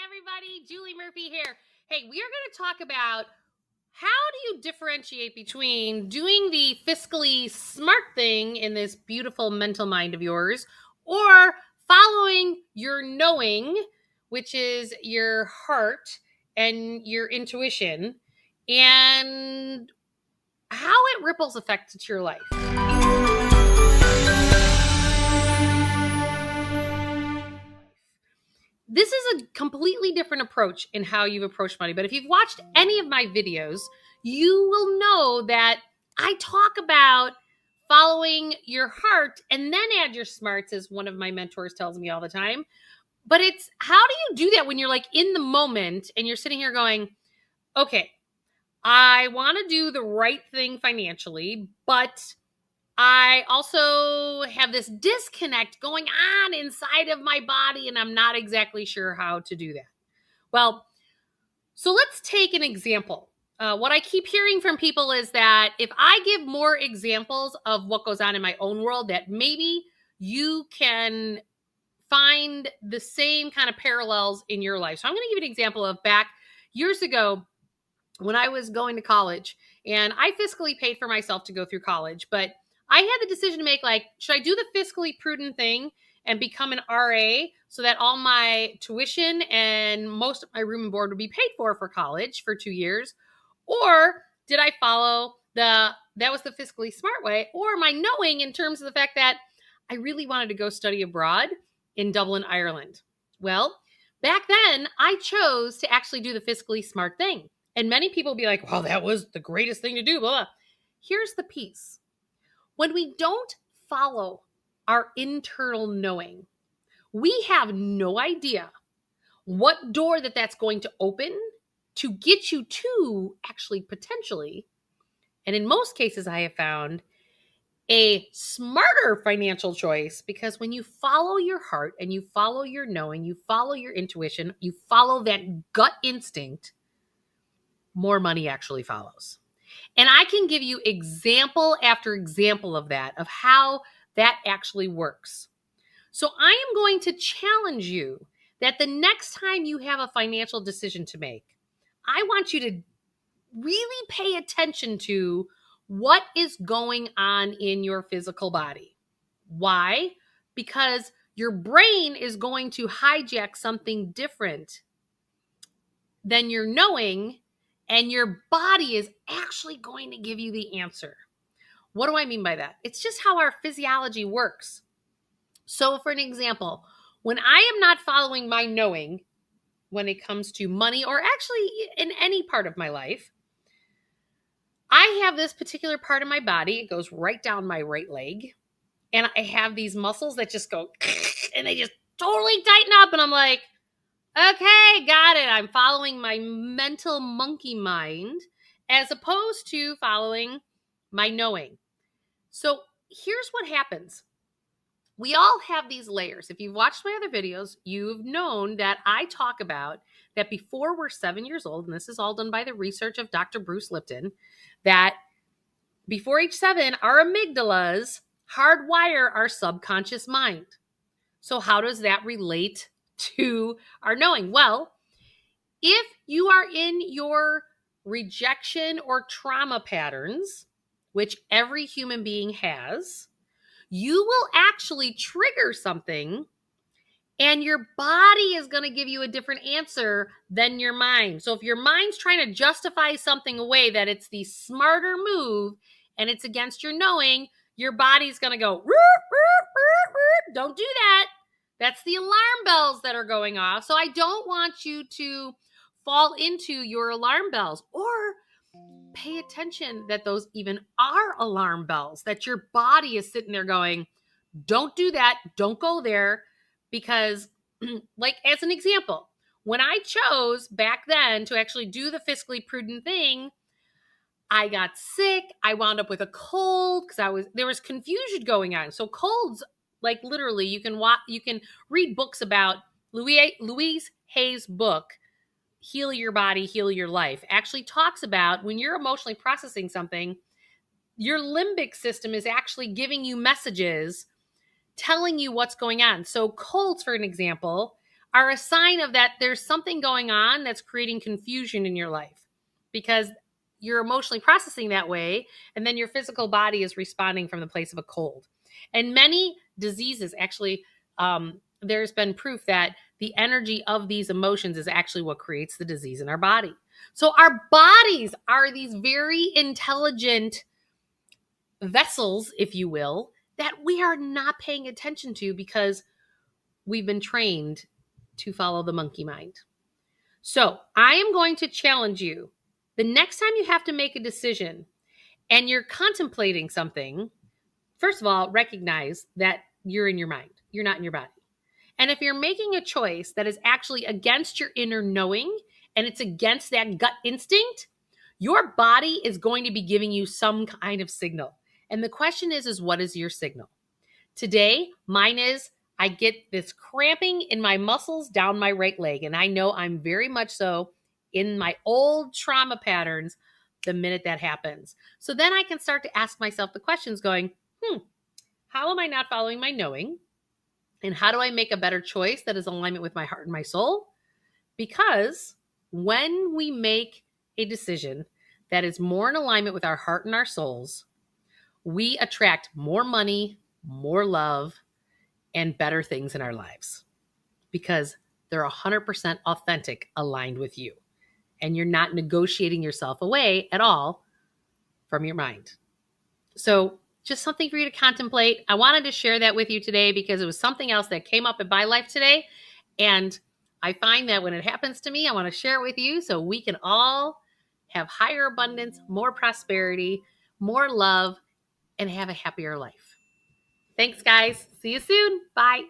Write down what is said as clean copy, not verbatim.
everybody. Julie Murphy here. Hey, we are going to talk about how do you differentiate between doing the fiscally smart thing in this beautiful mental mind of yours or following your knowing, which is your heart and your intuition, and how it ripples effect to your life. This is a completely different approach in how you've approached money. But if you've watched any of my videos, you will know that I talk about following your heart and then add your smarts, as one of my mentors tells me all the time. But it's how do you do that when you're like in the moment and you're sitting here going, okay, I want to do the right thing financially, but I also have this disconnect going on inside of my body, and I'm not exactly sure how to do that. Well, so let's take an example. What I keep hearing from people is that if I give more examples of what goes on in my own world, that maybe you can find the same kind of parallels in your life. So I'm going to give you an example of back years ago when I was going to college, and I fiscally paid for myself to go through college, but I had the decision to make, like, should I do the fiscally prudent thing and become an RA so that all my tuition and most of my room and board would be paid for college for 2 years? Or did I follow that was the fiscally smart way, or my knowing in terms of the fact that I really wanted to go study abroad in Dublin, Ireland? Well, back then I chose to actually do the fiscally smart thing. And many people will be like, well, that was the greatest thing to do, blah, blah. Here's the piece. When we don't follow our internal knowing, we have no idea what door that's going to open to get you to actually potentially, and in most cases I have found, a smarter financial choice, because when you follow your heart and you follow your knowing, you follow your intuition, you follow that gut instinct, more money actually follows. And I can give you example after example of that, of how that actually works. So I am going to challenge you that the next time you have a financial decision to make, I want you to really pay attention to what is going on in your physical body. Why? Because your brain is going to hijack something different than your knowing, and your body is actually going to give you the answer. What do I mean by that? It's just how our physiology works. So for an example, when I am not following my knowing when it comes to money, or actually in any part of my life, I have this particular part of my body. It goes right down my right leg. And I have these muscles that just go, and they just totally tighten up. And I'm like, okay, got it. I'm following my mental monkey mind as opposed to following my knowing. So here's what happens. We all have these layers. If you've watched my other videos, you've known that I talk about that before we're 7 years old, and this is all done by the research of Dr. Bruce Lipton, that before age 7, our amygdalas hardwire our subconscious mind. So how does that relate to our knowing? Well, if you are in your rejection or trauma patterns, which every human being has, you will actually trigger something, and your body is going to give you a different answer than your mind. So if your mind's trying to justify something away, that it's the smarter move and it's against your knowing, your body's going to go, don't do that. That's the alarm bells that are going off. So I don't want you to fall into your alarm bells, or pay attention that those even are alarm bells, that your body is sitting there going, don't do that. Don't go there. Because like, as an example, when I chose back then to actually do the fiscally prudent thing, I got sick. I wound up with a cold because there was confusion going on. So colds, like literally, you can read books about Louise Hay's book, Heal Your Body, Heal Your Life, actually talks about when you're emotionally processing something, your limbic system is actually giving you messages telling you what's going on. So colds, for an example, are a sign of that there's something going on that's creating confusion in your life because you're emotionally processing that way, and then your physical body is responding from the place of a cold. And many diseases actually, there's been proof that the energy of these emotions is actually what creates the disease in our body. So our bodies are these very intelligent vessels, if you will, that we are not paying attention to because we've been trained to follow the monkey mind. So I am going to challenge you. The next time you have to make a decision and you're contemplating something, first of all, recognize that you're in your mind. You're not in your body. And if you're making a choice that is actually against your inner knowing and it's against that gut instinct, your body is going to be giving you some kind of signal. And the question is what is your signal? Today, mine is I get this cramping in my muscles down my right leg. And I know I'm very much so in my old trauma patterns the minute that happens. So then I can start to ask myself the questions going, how am I not following my knowing? And how do I make a better choice that is in alignment with my heart and my soul? Because when we make a decision that is more in alignment with our heart and our souls, we attract more money, more love, and better things in our lives because they're 100% authentic, aligned with you. And you're not negotiating yourself away at all from your mind. So just something for you to contemplate. I wanted to share that with you today because it was something else that came up in my life today. And I find that when it happens to me, I want to share it with you so we can all have higher abundance, more prosperity, more love, and have a happier life. Thanks, guys. See you soon. Bye.